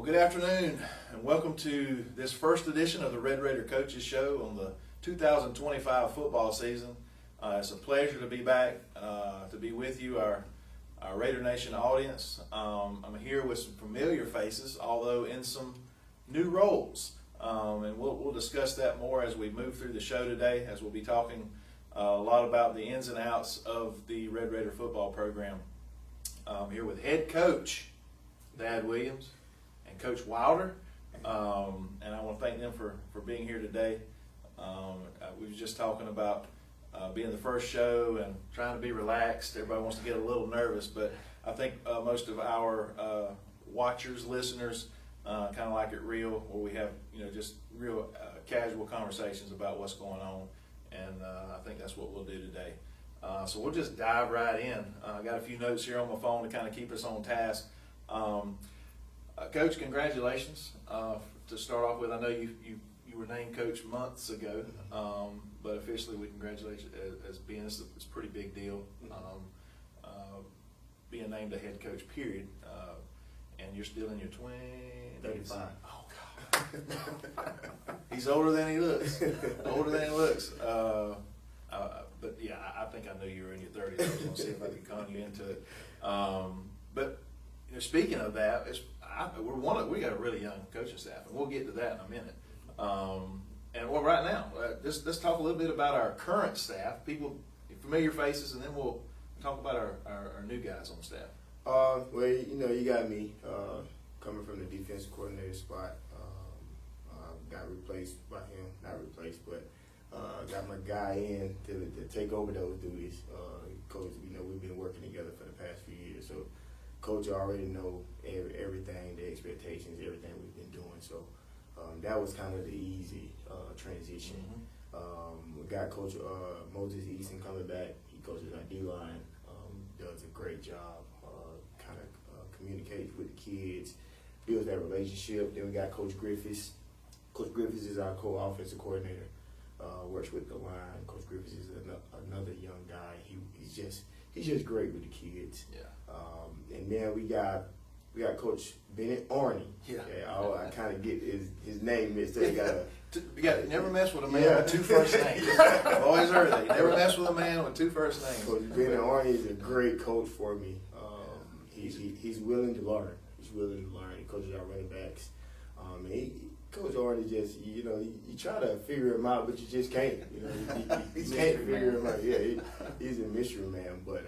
Well, good afternoon, and welcome to this first edition of the Red Raider Coaches Show on the 2025 football season. It's a pleasure to be back, to be with you, our Raider Nation audience. I'm here with some familiar faces, although in some new roles, and we'll discuss that more as we move through the show today, as we'll be talking a lot about the ins and outs of the Red Raider football program. I'm here with head coach Thad Williams and Coach Wilder, and I want to thank them for being here today. We were just talking about being the first show and trying to be relaxed. Everybody wants to get a little nervous, but I think most of our watchers, listeners, kind of like it real, where we have just real casual conversations about what's going on, and I think that's what we'll do today. So we'll just dive right in. I got a few notes here on my phone to kind of keep us on task. Coach, congratulations to start off with. I know you were named coach months ago, but officially we congratulate you as being it's a pretty big deal. Being named a head coach, period, and you're still in your 20s. 35. Oh God, he's older than he looks. But yeah, I think I knew you were in your 30s. I was going to see if I could con you into it. But speaking of that, we got a really young coaching staff, and we'll get to that in a minute. And well, right now, let's talk a little bit about our current staff, people, familiar faces, and then we'll talk about our new guys on staff. Well, you got me coming from the defensive coordinator spot. Got replaced by him, not replaced, but got my guy in to take over those duties. Coach, we've been working together for the past few years, so Coach already know everything, the expectations, everything we've been doing. So that was kind of the easy transition. Mm-hmm. We got Coach Moses Easton coming back. He coaches our D-line, does a great job, kind of communicates with the kids, builds that relationship. Then we got Coach Griffiths. Coach Griffiths is our co-offensive coordinator, works with the line. Coach Griffiths is another young guy. He's just great with the kids. Yeah. And then we got Coach Bennett Arney. Yeah. I kind of get his name mixed up. You got never mess with a man with two first names. I've always heard that. You never mess with a man with two first names. Coach Bennett Arney is a great coach for me. He's willing to learn. He's willing to learn. He coaches our running backs. Coach Arney just, you try to figure him out, but you just can't. You can't figure him out. Yeah, he's a mystery man. But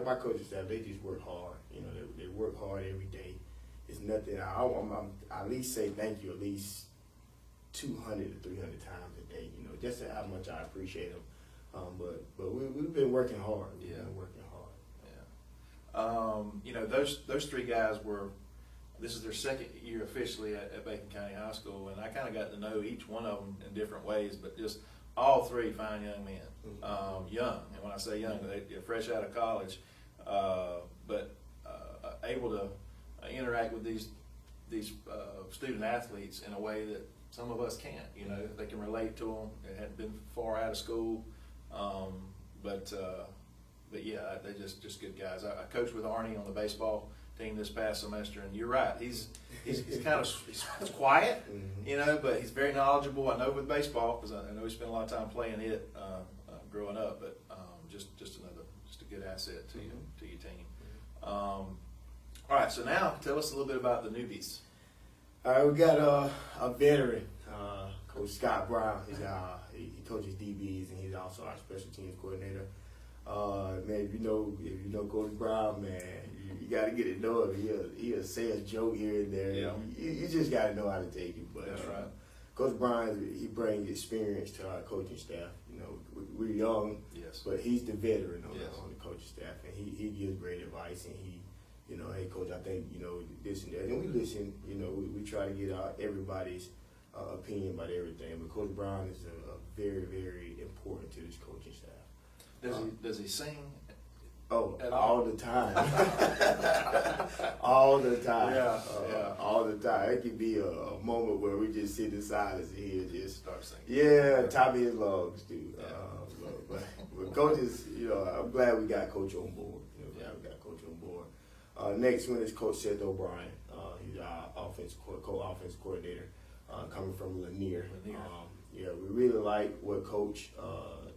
my coaching staff, they just work hard. They work hard every day. It's nothing. I'm at least say thank you at least 200 to 300 times a day. Just how much I appreciate them. But we've been working hard. We've been working hard. Yeah. Those three guys were. This is their second year officially at Bacon County High School, and I kind of got to know each one of them in different ways, but just all three fine young men. Mm-hmm. Young, and when I say young, they're fresh out of college, but able to interact with these student athletes in a way that some of us can't. They can relate to them. They hadn't been far out of school, but yeah, they're just good guys. I coached with Arnie on the baseball team this past semester, and you're right. He's kind of he's quiet, mm-hmm. But he's very knowledgeable. I know with baseball because I know he spent a lot of time playing it growing up. But just a good asset to to your team. Mm-hmm. All right, so now tell us a little bit about the newbies. All right, we got a veteran, Coach Scott Brown. He coaches DBs, and he's also our special teams coordinator. Man, if you know Coach Brown, man, you got to get to know him. He'll say a joke here and there. Yeah. You just got to know how to take it. But that's right. Coach Brown, he brings experience to our coaching staff. We're young, yes, but he's the veteran on yes. on the coaching staff, and he gives great advice. And he, hey coach, I think this and that, and we listen. We try to get everybody's opinion about everything. But Coach Brown is a very, very important to this coaching staff. Does he sing? Oh, all the time. All the time. Yeah, all the time. It could be a moment where we just sit in silence and he'll just start singing. Yeah, top of his lungs, dude. Yeah. But coaches, I'm glad we got Coach on board. We got Coach on board. Next one is Coach Seth O'Brien. co-offensive coordinator, coming from Lanier. Lanier. Yeah, we really like what Coach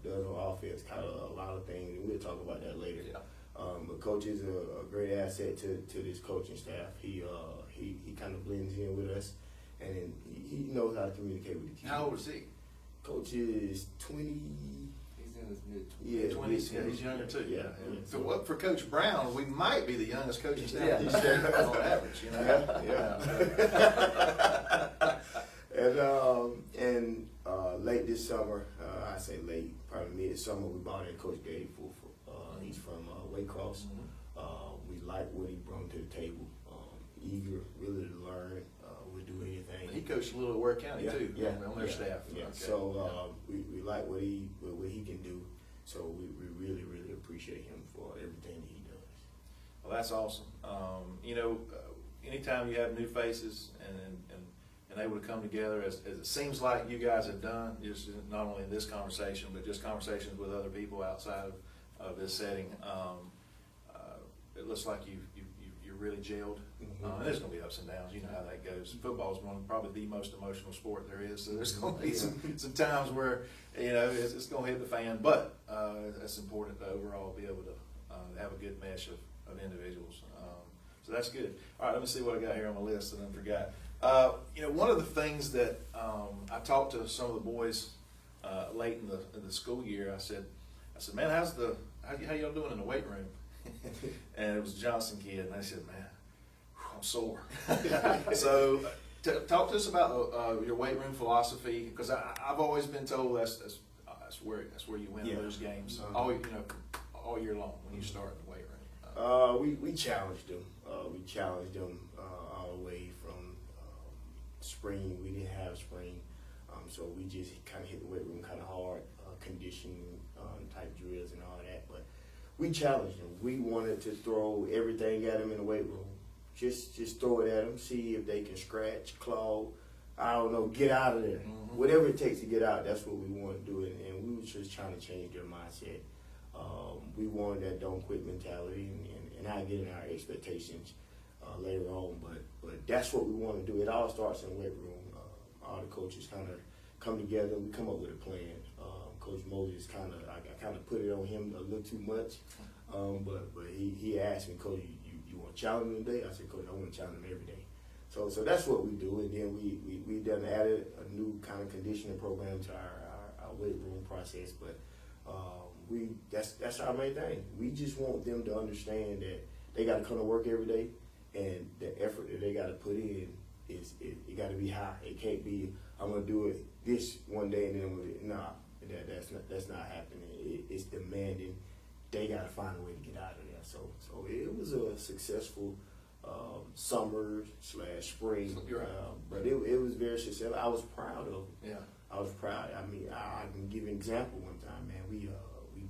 does on offense. Kind of a lot of things, and we'll talk about that later. Yeah. But Coach is a great asset to this coaching staff. He kind of blends in with us, and then he knows how to communicate with the kids. How old is he? Coach is 20. He's in his mid-20s. Yeah, 20s. Yeah, he's younger too. Yeah. So what for Coach Brown? We might be the youngest coaching staff Yeah. on average. You know. Yeah. And late this summer, I say late, probably mid-summer, we brought in Coach Dave Fulford. He's from Waycross. Mm-hmm. We like what he brought to the table. Eager, really to learn. Would do anything. He coached a little at Ware County too. Yeah, on their staff. Yeah. Okay. So we like what he can do. So we really appreciate him for everything that he does. Well, that's awesome. Anytime you have new faces and able to come together, as it seems like you guys have done, just not only in this conversation, but just conversations with other people outside of this setting, it looks like you're really gelled. Mm-hmm. And there's going to be ups and downs. You know how that goes. Football is probably the most emotional sport there is. So there's going to be some times where it's going to hit the fan. But it's important to overall be able to have a good mesh of individuals. So that's good. All right, let me see what I got here on my list that I forgot. One of the things that I talked to some of the boys late in the school year. I said, man, how y'all doing in the weight room? And it was a Johnson kid, and I said, man, I'm sore. So talk to us about your weight room philosophy, because I've always been told that's where you win those games all year long when you start in the weight room. We challenged them. We challenged them all the way from spring. We didn't have spring, so we just kind of hit the weight room kind of hard, conditioning type drills and all that. But we challenged them. We wanted to throw everything at them in the weight room. Just throw it at them, see if they can scratch, claw, I don't know, get out of there. Mm-hmm. Whatever it takes to get out, that's what we want to do. And we were just trying to change their mindset. We wanted that don't quit mentality, and not getting our expectations later on. But that's what we want to do. It all starts in the weight room. All the coaches kind of come together. We come up with a plan. Coach Moses I kind of put it on him a little too much. But he asked me, Coach, you want to challenge him today? I said, Coach, I want to challenge him every day. So that's what we do. And then we done added a new kind of conditioning program to our weight room process. But that's our main thing. We just want them to understand that they got to come to work every day, and the effort that they got to put in it got to be high. It can't be I'm gonna do it this one day and then I'm gonna do it. Nah, that's not happening. It's demanding. They got to find a way to get out of there. So it was a successful summer / spring, but it was very successful. I was proud of it. Yeah. I was proud. I mean, I can give you an example. One time, man, we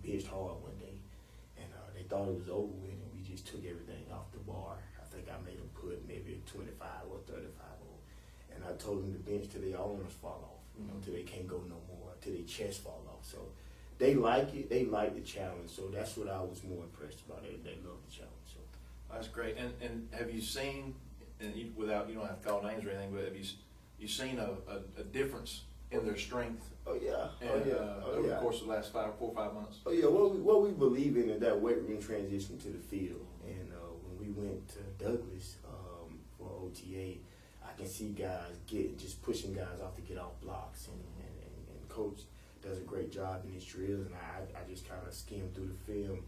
pitched hard one day, and they thought it was over with, and we just took everything off the bar. I think I made them put maybe 25 or 35 on, and I told them to bench till their arms fall off, till they can't go no more, till their chest fall off. So they like it. They like the challenge. So that's what I was more impressed about. They love the challenge. So That's great. And have you seen, and you don't have to call names or anything, but have you seen a difference in their strength? Oh yeah. Over the course of the last 4 or 5 months. Oh yeah. What we believe in is that weight room transition to the field. And when we went to Douglas for OTA, I can see guys just pushing guys off to get off blocks, and coach does a great job in his drills, and I just kind of skim through the film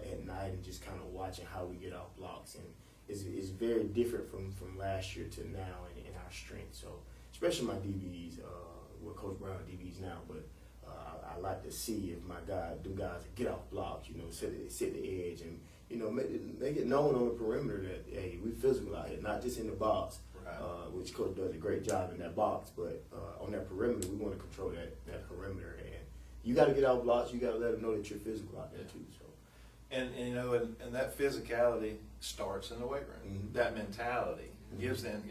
at night and just kind of watching how we get off blocks, and it's very different from last year to now in our strength. So especially my DBs, Coach Brown DBs now, but I like to see if my guys get off blocks, sit the edge, and make it known on the perimeter that hey, we physical out here, not just in the box. Right. Which coach does a great job in that box, but on that perimeter, we want to control that perimeter, and you got to get out blocks. You got to let them know that you're physical out there too. So, and that physicality starts in the weight room. Mm-hmm. That mentality gives them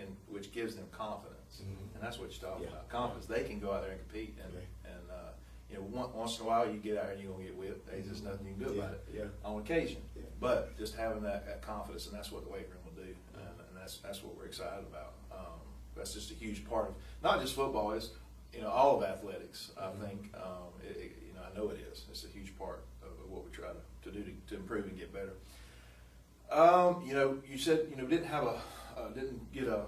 confidence, and that's what you're talking about. Confidence. They can go out there and compete, and once in a while you get out and you're gonna get whipped. There's just nothing you can do about it. Yeah. On occasion, Yeah. but just having that confidence, and that's what the weight room will do, and that's what we're excited about. That's just a huge part of not just football. It's all of athletics. I think I know it is. It's a huge part of what we try to do to improve and get better. You said didn't get a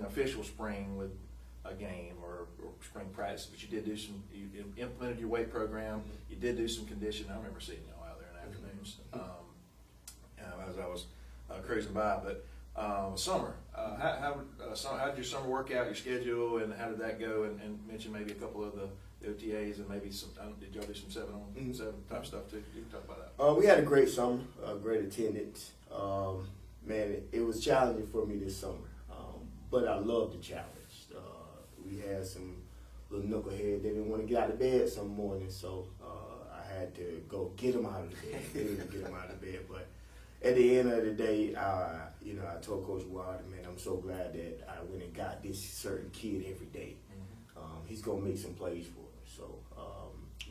official spring with a game or spring practice, but you did do some. You implemented your weight program. You did do some conditioning. I remember seeing y'all out there in the afternoons as I was cruising by. But summer, how did your summer work out? Your schedule, and how did that go? And mention maybe a couple of the OTAs and maybe some. Did y'all do some 7-on-7 type stuff too? You can talk about that. We had a great summer, great attendance. Man, it was challenging for me this summer, but I loved the challenge. We had some little knucklehead. They didn't want to get out of bed some mornings, so I had to go get them out of the bed. They didn't get them out of bed, but at the end of the day, I told Coach Wilder, man, I'm so glad that I went and got this certain kid every day. He's gonna make some plays for us. So,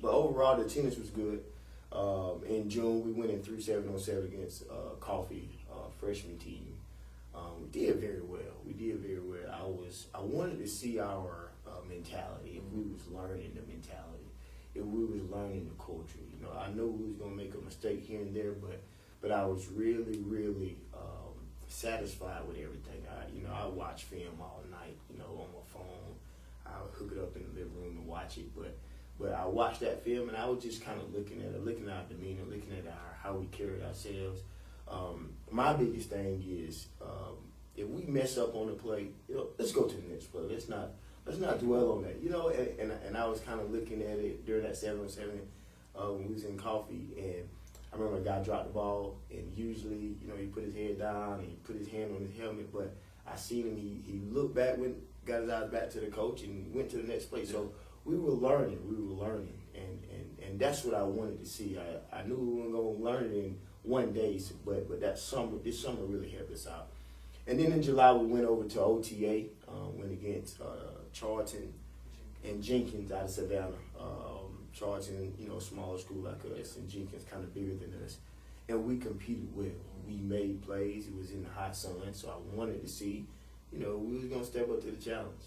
but overall, the attendance was good. In June, we went in 3 7-on-7 against Coffee freshman team. We did very well. I wanted to see our mentality, if we was learning the mentality, if we was learning the culture. I know we was gonna make a mistake here and there, but I was really, really satisfied with everything. I watch film all night, on my phone. I would hook it up in the living room and watch it, but I watched that film and I was just kind of looking at it, looking at our demeanor, looking at how we carried ourselves. My biggest thing is if we mess up on the play, let's go to the next play. Let's not dwell on that. And I was kind of looking at it during that 7-on-7 when we was in Coffee, and I remember a guy dropped the ball, and usually he put his head down and he put his hand on his helmet, but I seen him. He looked back, got his eyes back to the coach, and went to the next play. So we were learning, and that's what I wanted to see. I knew we weren't going to learn it in one day, but this summer really helped us out. And then in July, we went over to OTA, went against Charlton and Jenkins out of Savannah. Charlton, smaller school like us, and Jenkins kind of bigger than us. And we competed well. We made plays. It was in the hot sun, so I wanted to see, we was going to step up to the challenge.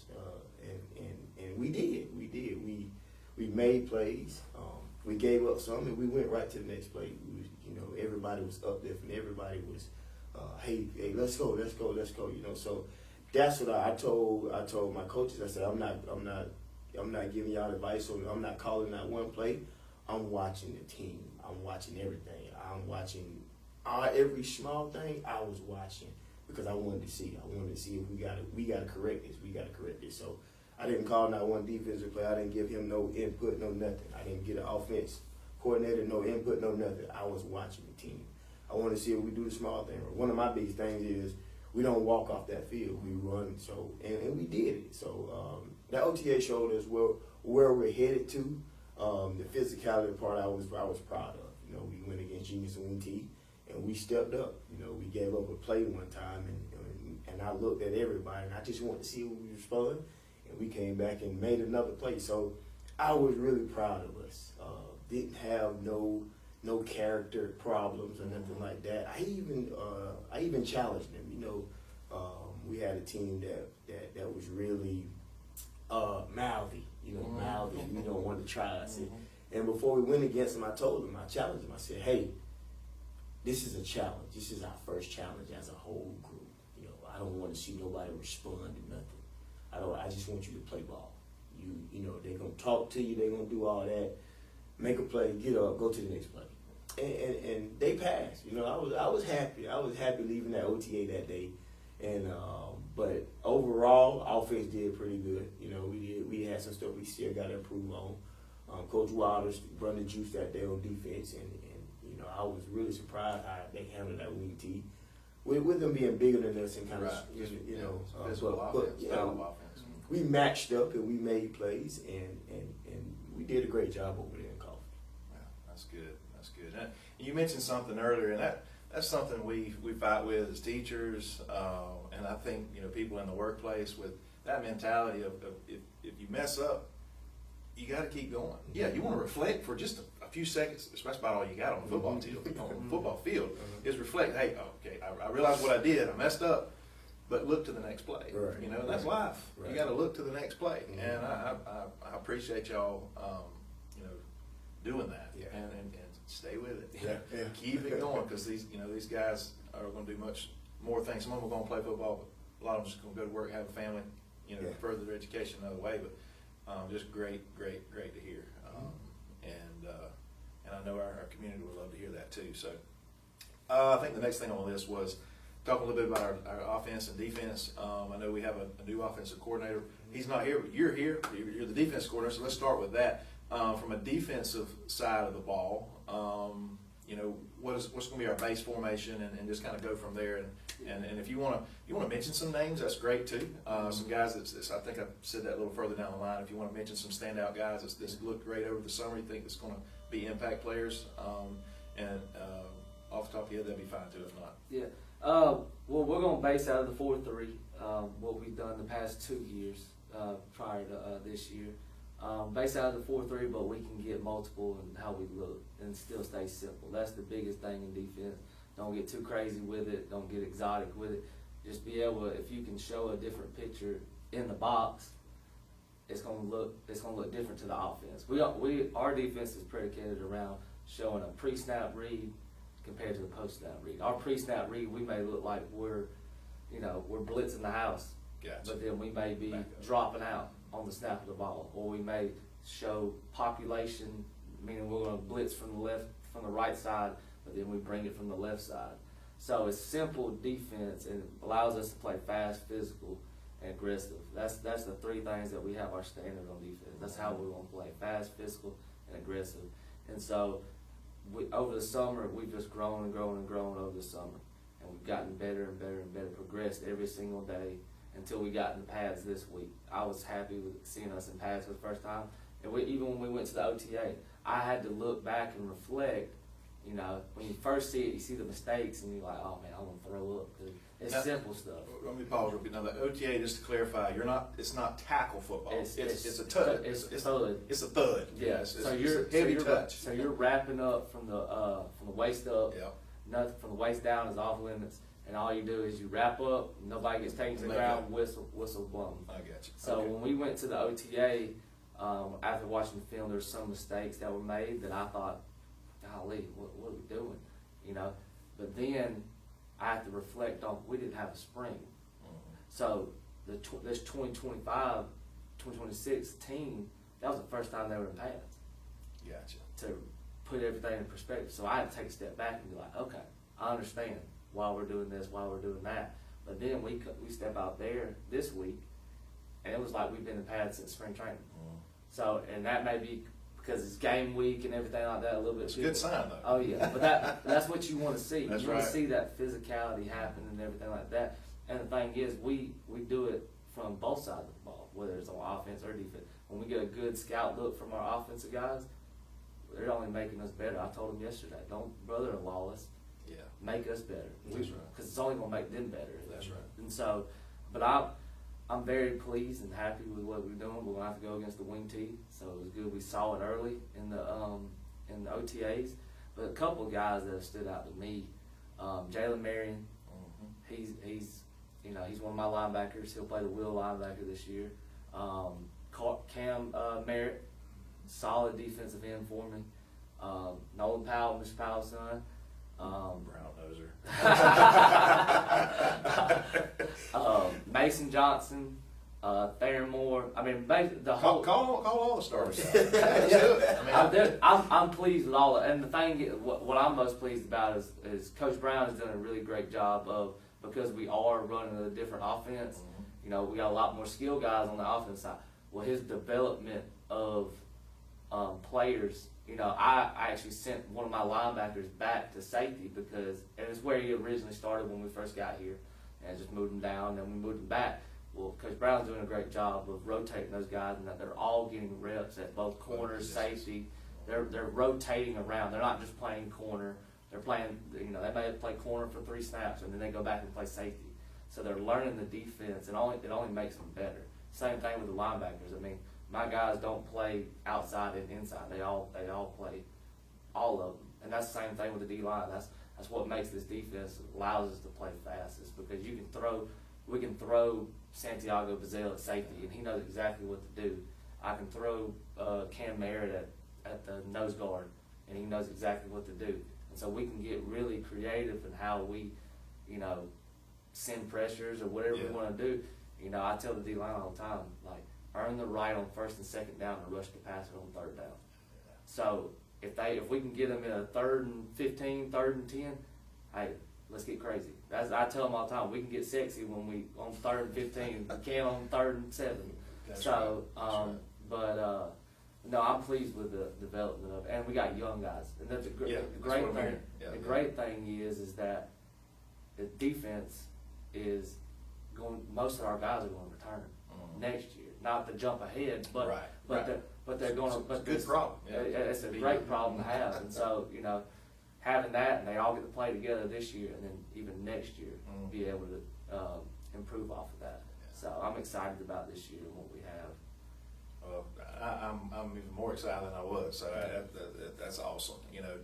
And we did. We made plays. We gave up some, and we went right to the next play. Everybody was uplifting. Everybody was, hey, let's go. So that's what I told my coaches. I said, I'm not giving y'all advice, or I'm not calling out one play. I'm watching the team. I'm watching everything. I'm watching every small thing. I was watching because I wanted to see. If we got to correct this. So I didn't call not one defensive play. I didn't give him no input, no nothing. I didn't get an offense coordinator, no input, no nothing. I was watching the team. I want to see if we do the small thing. One of my biggest things is we don't walk off that field. We run. So and we did it. So that OTA showed us where we're headed to. The physicality part I was proud of. We went against Genius and Winty, and we stepped up. We gave up a play one time, and I looked at everybody, and I just wanted to see who we respond. And we came back and made another play. So I was really proud of us. Didn't have no character problems or nothing like that. I even challenged them. We had a team that was really mouthy. Mouthy. Wanted to try us. And before we went against them, I told them, I challenged them. I said, hey, this is a challenge. This is our first challenge as a whole group. I don't want to see nobody respond to nothing. I just want you to play ball. They're gonna talk to you. They're gonna do all that. Make a play. Get up. Go to the next play. And they passed. I was happy. I was happy leaving that OTA that day. And but overall, offense did pretty good. We had some stuff we still got to improve on. Coach Wilder run the juice that day on defense, and I was really surprised how they handled that wing tee. With them being bigger than us and kind of, we matched up and we made plays, and we did a great job over there in Coffee. Wow, that's good. You mentioned something earlier, and that's something we fight with as teachers, and I think people in the workplace with that mentality of if you mess up, you got to keep going. Yeah, you want to reflect for just a few seconds. That's about all you got on the football field. On the football field is reflect. Hey, okay, I realized what I did. I messed up, but look to the next play. Right. You know, that's life. Right. You got to look to the next play, and I appreciate y'all, you know, doing that, Yeah. and stay with it. Yeah. Keep it going, because these guys are going to do much more things. Some of them are going to play football, but a lot of them are just going to go to work, have a family, you know, Yeah. further their education another way. But just great to hear, and I know our community would love to hear that too. So I think the next thing on the list was talk a little bit about our offense and defense. I know we have a new offensive coordinator. He's not here, but you're here. You're the defense coordinator, so let's start with that. From a defensive side of the ball, you know, what's going to be our base formation, and just kind of go from there. And if you want to mention some names, that's great too. Some guys I think I said that a little further down the line. If you want to mention some standout guys that's looked great over the summer, you think it's going to be impact players, and off the top of your head, that'd be fine too. If not, Yeah. Well, we're going to base out of the 4-3, what we've done the past 2 years prior to this year. Base out of the 4-3, but we can get multiple in how we look and still stay simple. That's the biggest thing in defense. Don't get too crazy with it. Don't get exotic with it. Just be able, if you can show a different picture in the box, it's gonna look different to the offense. Our defense is predicated around showing a pre-snap read compared to the post-snap read. Our pre-snap read, we may look like we're blitzing the house, gotcha. but then we may be dropping out on the snap of the ball, or we may show population, meaning we're going to blitz from the right side, but then we bring it from the left side. So it's simple defense, and it allows us to play fast, physical, and aggressive. That's the three things that we have our standard on defense. That's how we're going to play: fast, physical, and aggressive. And so over the summer, we've just grown and grown and grown over the summer, and we've gotten better and better and better, progressed every single day until we got in the pads this week. I was happy with seeing us in pads for the first time. And even when we went to the OTA, I had to look back and reflect. You know, when you first see it, you see the mistakes, and you're like, "Oh man, I'm gonna throw up." 'Cause it's simple stuff. Let me pause real quick. Now, the OTA, just to clarify, it's not tackle football. It's a thud. It's thud. It's a thud. Yeah. It's So a you're heavy touch. So you're wrapping up from the waist up. Yeah. Nothing from the waist down is off limits, and all you do is you wrap up. Nobody gets taken to the Let ground. go. Whistle blown. I got you. So Okay. when we went to the OTA, after watching the film, there's some mistakes that were made that I thought, golly, what are we doing? You know, but then I have to reflect on, we didn't have a spring. So this 2025, 2026 team, that was the first time they were in pads. Gotcha. To put everything in perspective. So I had to take a step back and be like, okay, I understand why we're doing this, why we're doing that. But then we step out there this week, and it was like we've been in pads since spring training. So, and that may be because it's game week and everything like that a little bit. It's a good sign, though. Oh yeah, but that's what you want to see. That's you want right. to see that physicality happen and everything like that. And the thing is, we do it from both sides of the ball, whether it's on offense or defense. When we get a good scout look from our offensive guys, they're only making us better. I told them yesterday, don't brother-in-law us. Yeah. Make us better. That's right. Because it's only going to make them better. That's right. And so, but I'm very pleased and happy with what we're doing. We're going to have to go against the wing tee, so it was good we saw it early in the OTAs. But a couple of guys that have stood out to me, Jalen Marion, he's one of my linebackers. He'll play the wheel linebacker this year. Cam Merritt, solid defensive end for me. Nolan Powell, Mr. Powell's son. Brown noser. Mason Johnson, Theron Moore. I mean, the whole. Call all the starters out. Let's do it. I mean, I'm pleased with all of it. And the thing, what I'm most pleased about is Coach Brown has done a really great job of, because we are running a different offense. You know, we got a lot more skill guys on the offense side. Well, his development of players. You know, I actually sent one of my linebackers back to safety because it was where he originally started when we first got here, and just moved him down, and we moved him back. Well, Coach Brown's doing a great job of rotating those guys, and that they're all getting reps at both corners, safety. They're rotating around. They're not just playing corner. They're playing. You know, they may play corner for 3 snaps, and then they go back and play safety. So they're learning the defense, and it only makes them better. Same thing with the linebackers. I mean, my guys don't play outside and inside. They all play all of them, and that's the same thing with the D line. That's what makes this defense allows us to play fast. Is because we can throw Santiago Bazell at safety, and he knows exactly what to do. I can throw Cam Merritt at the nose guard, and he knows exactly what to do. And so we can get really creative in how we, send pressures or whatever we want to do. I tell the D line all the time, like, earn the right on 1st and 2nd down and rush the passer on 3rd down. So if we can get them in a 3rd and 15, 3rd and 10, hey, let's get crazy. I tell them all the time, we can get sexy when we on 3rd and 15, we can on 3rd and 7. That's So, right. but no, I'm pleased with the development of, and we got young guys, and that's the Yeah, great that's what I'm thing. hearing. Yeah, The yeah. great thing is that the defense is going. Most of our guys are going to return next year. Not to jump ahead, but Right, but right. they're going to. It's a But good this- problem. Yeah. It's a great problem to have, and so having that, and they all get to play together this year, and then even next year, be able to improve off of that. So I'm excited about this year and what we have. Well, I'm even more excited than I was. So that's awesome.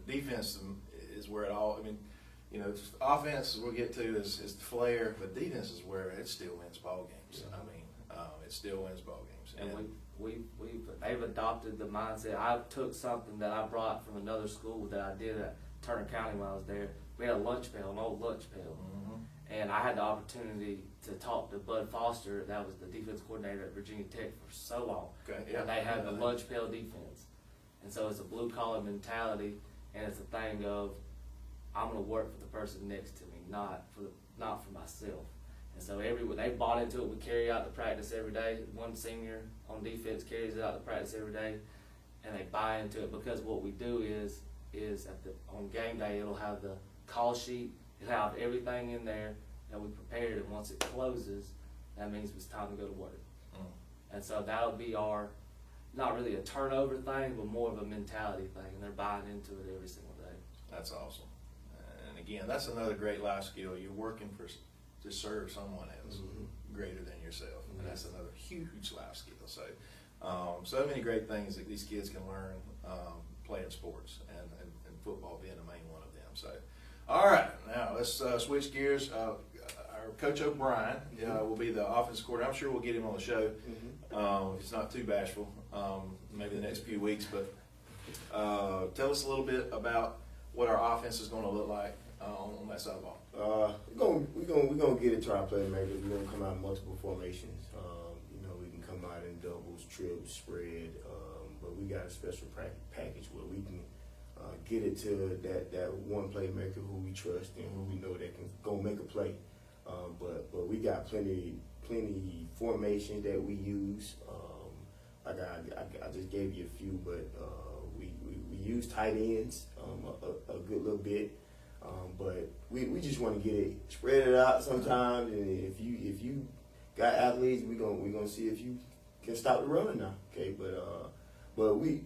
Defense is where it all. I mean, offense we'll get to is the flair, but defense is where it still wins ball games. Yeah. I mean, it still wins ball games. And they've adopted the mindset. I took something that I brought from another school that I did at Turner County when I was there. We had a lunch pail, an old lunch pail. And I had the opportunity to talk to Bud Foster, that was the defense coordinator at Virginia Tech for so long. Okay, yeah. And they have the lunch pail defense. And so it's a blue collar mentality, and it's a thing of, I'm gonna work for the person next to me, not for myself. And so they bought into it. We carry out the practice every day. One senior on defense carries it out the practice every day, and they buy into it because what we do is on game day it'll have the call sheet. It'll have everything in there that we prepared, and once it closes, that means it's time to go to work. And so that'll be our, not really a turnover thing, but more of a mentality thing, and they're buying into it every single day. That's awesome. And again, that's another great life skill. You're working to serve someone else greater than yourself, and that's another huge life skill. So, so many great things that these kids can learn playing sports, and football being the main one of them. So, all right, now let's switch gears. Our Coach O'Brien will be the offensive coordinator. I'm sure we'll get him on the show if it's not too bashful, maybe the next few weeks. But tell us a little bit about what our offense is going to look like on that side of the ball. We're gonna get it to our playmakers. We're gonna come out in multiple formations. We can come out in doubles, trips, spread, but we got a special package where we can get it to that one playmaker who we trust and who we know that can go make a play. But we got plenty formations that we use. I just gave you a few, but we use tight ends a good little bit. But we just want to get it, spread it out sometimes, and if you got athletes, we gonna see if you can stop the running now. Okay, but we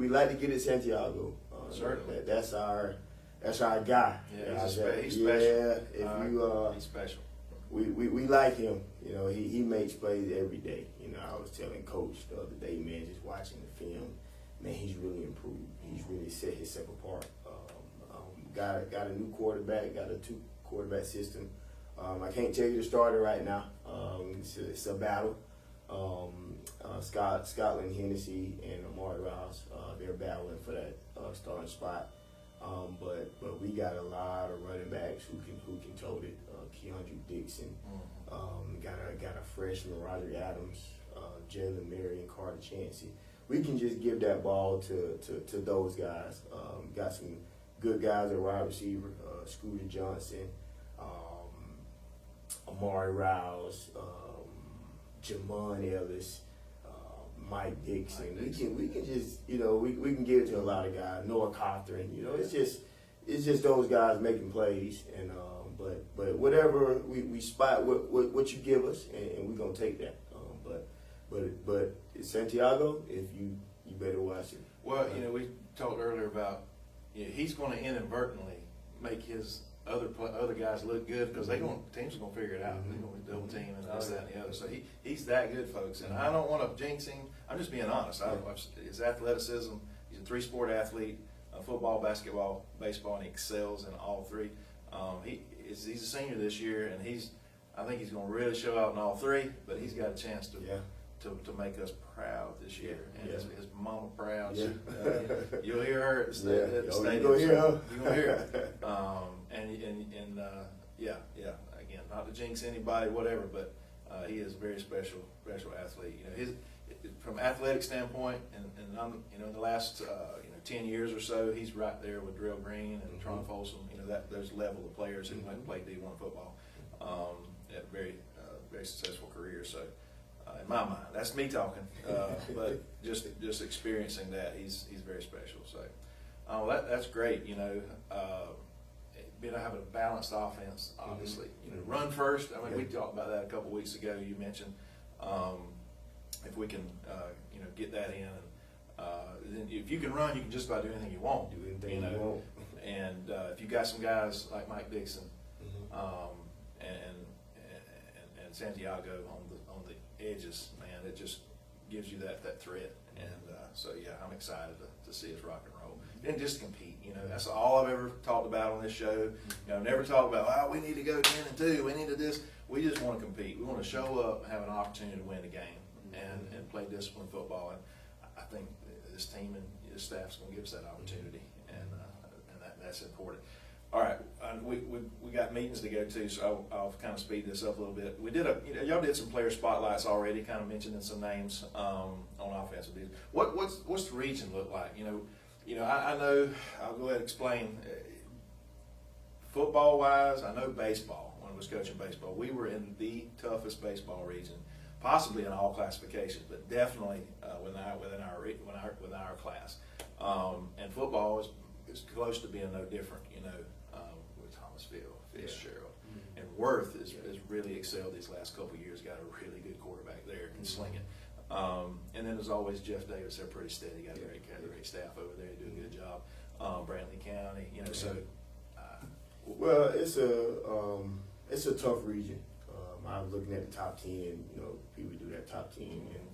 like to get it Santiago. Certainly. That's our guy. Yeah, he's Yeah, special. he's special. We like him. He makes plays every day. I was telling Coach the other day, man, just watching the film, man, he's really improved. He's really set himself apart. Got a new quarterback, got a 2-quarterback system. I can't tell you the starter right now. It's a battle. Scotland Hennessy and Amari Rouse, they're battling for that starting spot. But we got a lot of running backs who can tote it. Keandre Dixon, got a freshman Roger Adams, Jalen Mary, and Carter Chancey. We can just give that ball to those guys. Got some good guys at wide receiver, Scooter Johnson, Amari Rouse, Jamon Ellis, Mike Dixon. We can just we can give it to a lot of guys. Noah Cothran. It's just those guys making plays, and but whatever we spot what you give us, and we're gonna take that. But Santiago, if you better watch it. Well, we talked earlier about he's going to inadvertently make his other guys look good because teams are gonna figure it out. They're gonna be double team and this, that, and the other. So he's that good, folks. And I don't want to jinx him. I'm just being honest. His athleticism. He's a 3-sport athlete: football, basketball, baseball, and he excels in all 3. He's a senior this year, and I think he's gonna really show out in all 3. But he's got a chance to make us proud this year, and his mama proud. Yeah. You'll hear her at the stadium. You gonna hear her? You gonna hear her. Again, not to jinx anybody, whatever, but he is a very special athlete. You know, from athletic standpoint, and I'm, you know, in the last 10 years or so, he's right there with Darrell Green and Tron Folsom. You know, those level of players who went and played D1 football. Had a very successful career. So. In my mind, that's me talking, but just experiencing that, he's very special. So, that's great. You know, being having a balanced offense, obviously. You know, run first. I mean, we talked about that a couple weeks ago. You mentioned if we can, get that in, and then if you can run, you can just about do anything you want. Do anything you want. And if you got some guys like Mike Dixon, and Santiago on the edges, man, it just gives you that threat. And so I'm excited to see us rock and roll and just compete. You know, that's all I've ever talked about on this show. You know, I've never talked about we need to go 10-2, we need to this. We just want to compete. We want to show up and have an opportunity to win the game and play disciplined football. And I think this team and this staff's going to give us that opportunity, and that's important. All right, we got meetings to go to, so I'll kind of speed this up a little bit. We did y'all did some player spotlights already, kind of mentioning some names on offensive teams. What's the region look like? You know, I know. I'll go ahead and explain. Football wise, I know baseball. When I was coaching baseball, we were in the toughest baseball region, possibly in all classifications, but definitely within our class. And football is close to being no different. You know. With Thomasville, Fitzgerald, and Worth has really excelled these last couple of years. Got a really good quarterback there, can sling it. And then there's always Jeff Davis. They're pretty steady. Got a great staff over there. They do a good job. Brantley County, so. Well, it's a tough region. I was looking at the top 10. You know, people do that top 10, and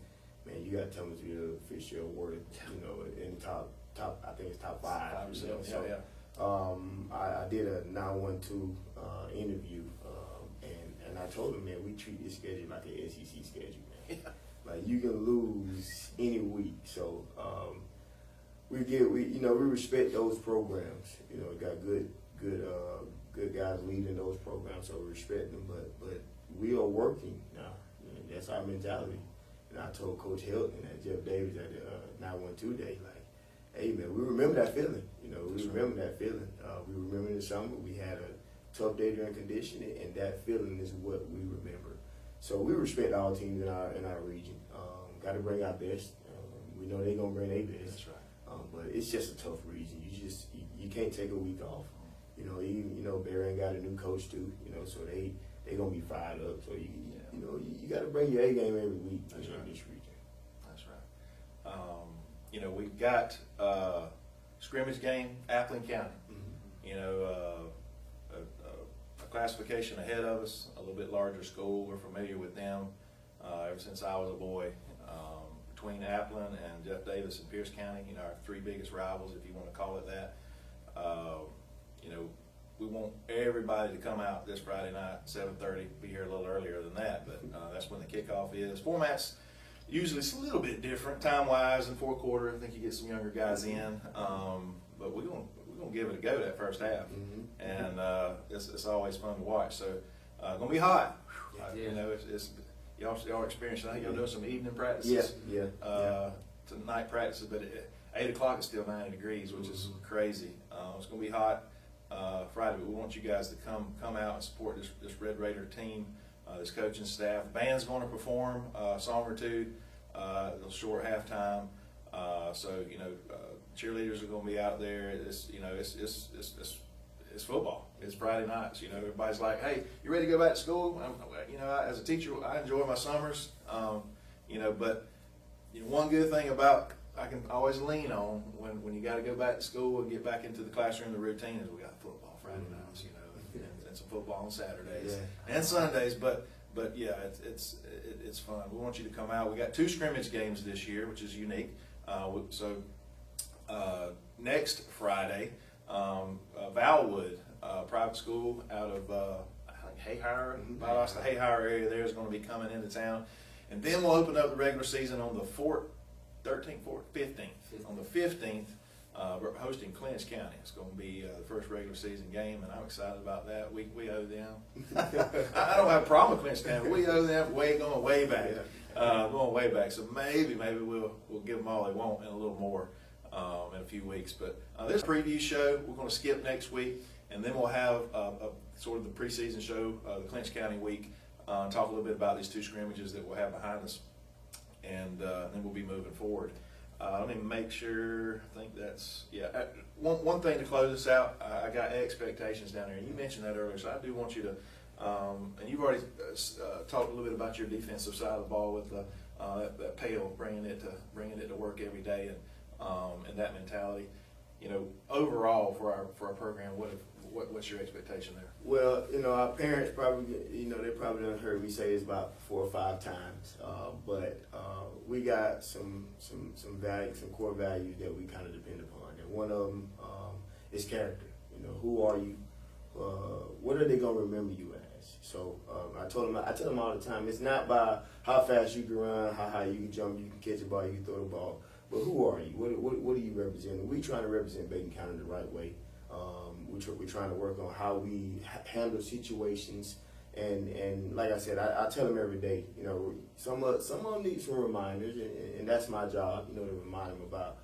man, you got Thomasville, Fitzgerald, Worth. You know, in the top. I think it's top 5. Yeah. I did a 912 interview, and I told them, man, we treat this schedule like an SEC schedule, man. Like you can lose any week, so we respect those programs. You know, got good guys leading those programs, so we respect them. But we are working now. You know, that's our mentality. And I told Coach Hilton and Jeff Davis at the 912 day, like, hey man, we remember that feeling. You know, we remember that feeling. We remember in the summer we had a tough day during conditioning, and that feeling is what we remember. So we respect all teams in our region. Got to bring our best. We know they're gonna bring their best. That's right. But it's just a tough region. You can't take a week off. You know, even Barron got a new coach too. You know, so they gonna be fired up. So you got to bring your A game every week in this region. That's right. We've got scrimmage game, Appling County. You know, a classification ahead of us, a little bit larger school. We're familiar with them ever since I was a boy. Between Appling and Jeff Davis and Pierce County, our 3 biggest rivals, if you want to call it that. We want everybody to come out this Friday night, 7:30. Be here a little earlier than that, but that's when the kickoff is. Format's usually it's a little bit different time-wise in fourth quarter. I think you get some younger guys in, but we're gonna give it a go that first half, and it's always fun to watch. So gonna be hot. It's y'all experiencing. I think y'all doing some evening practices. Tonight practices, but at 8 o'clock it's still 90 degrees, which is crazy. It's gonna be hot Friday, but we want you guys to come out and support this Red Raider team. This coaching staff. Band's going to perform a song or two, a short halftime. Cheerleaders are going to be out there. It's football. It's Friday nights. Everybody's like, "Hey, you ready to go back to school?" As a teacher, I enjoy my summers. But one good thing about I can always lean on when you got to go back to school and get back into the classroom, the routine is we got football Friday nights. and some football on Saturdays Yeah. and Sundays. But yeah, it's fun. We want you to come out. We got 2 scrimmage games this year, which is unique. So next Friday, Valwood private school out of I think Hayhire, the Hayhire area there is going to be coming into town, and then we'll open up the regular season on the 15th. On the 15th, we're hosting Clinch County. It's going to be the first regular season game, and I'm excited about that. We owe them. I don't have a problem with Clinch County. We owe them going way back. Going way back. So maybe we'll give them all they want and a little more in a few weeks. But this preview show we're going to skip next week, and then we'll have a sort of the preseason show, the Clinch County week, talk a little bit about these 2 scrimmages that we'll have behind us, and then we'll be moving forward. Let me make sure. I think that's one thing to close this out. I got expectations down there, and you mentioned that earlier. So I do want you to, and you've already talked a little bit about your defensive side of the ball with that Pale bringing it to work every day, and that mentality. You know, overall for our program, what's your expectation there? Well, our parents probably, they probably done heard me say this about 4 or 5 times, but we got some values, some core values that we kind of depend upon, and one of them is character. Who are you? What are they gonna remember you as? So I tell them all the time, it's not by how fast you can run, how high you can jump, you can catch the ball, you can throw the ball, but who are you? What do you represent? We trying to represent Bacon County the right way. We're trying to work on how we handle situations, and like I said, I tell them every day. Some of them need some reminders, and that's my job. To remind them about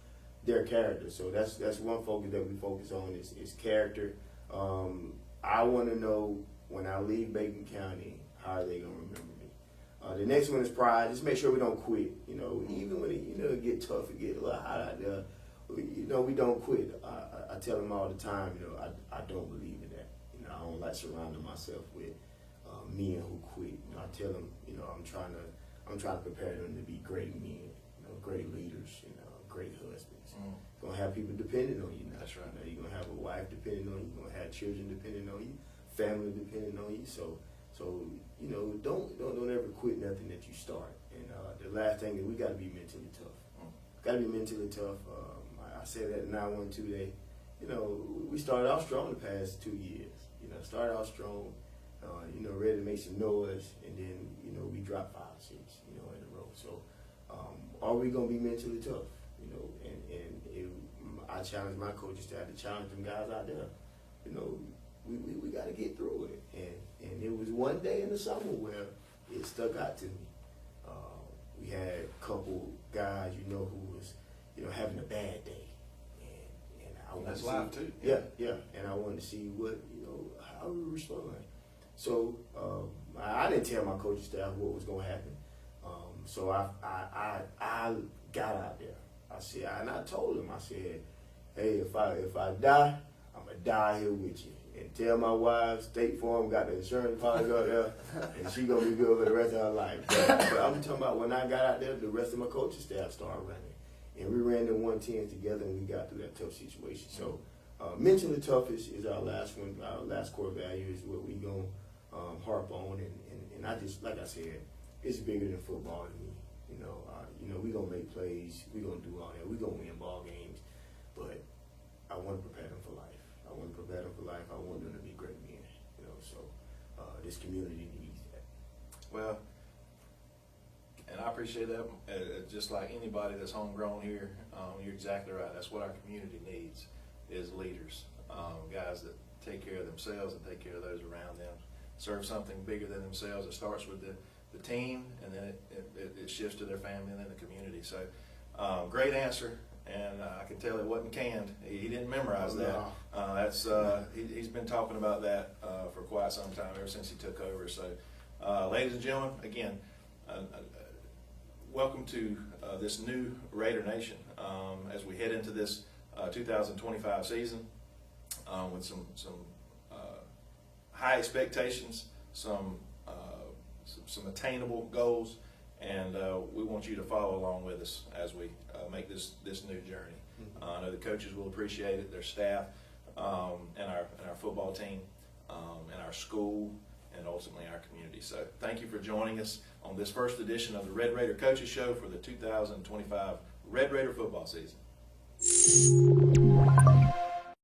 their character. So that's one focus that we focus on is character. I want to know when I leave Bacon County, how are they gonna remember me? The next one is pride. Just make sure we don't quit. Even when it get tough, it get a little hot out there. We don't quit. I tell them all the time, I don't believe in that. I don't like surrounding myself with men who quit. I tell them, I'm trying to prepare them to be great men, great leaders, great husbands. You're gonna have people depending on you now. That's right. You're gonna have a wife depending on you. You're gonna have children depending on you, family depending on you. So don't ever quit nothing that you start. And the last thing is we got to be mentally tough. Got to be mentally tough. I said that in 912 day. We started off strong the past 2 years. Started off strong, ready to make some noise, and then, we dropped 5 or 6, in a row. So, are we gonna be mentally tough? I challenge my coaches to have to challenge them guys out there. We got to get through it. And it was one day in the summer where it stuck out to me. We had a couple guys, who was, having a bad day. And I wanted That's to see, live too. Yeah. And I wanted to see how we respond. So I didn't tell my coaching staff what was going to happen. So I got out there. I told them, I said, hey, if I die, I'm going to die here with you. And tell my wife, State Farm got the insurance policy out there, and she going to be good for the rest of her life. But I'm talking about when I got out there, the rest of my coaching staff started running. And we ran the 110s together, and we got through that tough situation. So mentally tough is our last one. Our last core value is what we going to harp on. And I just, like I said, it's bigger than football to me. We going to make plays. We going to do all that. We going to win ball games. But I want to prepare them for life. I want to prepare them for life. I want them to be great men. So this community needs that. Well, and I appreciate that. Just like anybody that's homegrown here, you're exactly right. That's what our community needs is leaders, guys that take care of themselves and take care of those around them. Serve something bigger than themselves. It starts with the team, and then it shifts to their family and then the community. So great answer. And I can tell it wasn't canned. He didn't memorize that. He's been talking about that for quite some time, ever since he took over. So, ladies and gentlemen, again, welcome to this new Raider Nation as we head into this 2025 season with some high expectations, some attainable goals. And we want you to follow along with us as we make this new journey. I know the coaches will appreciate it, their staff, and our football team. in our school, and ultimately our community. So thank you for joining us on this first edition of the Red Raider Coaches Show for the 2025 Red Raider football season.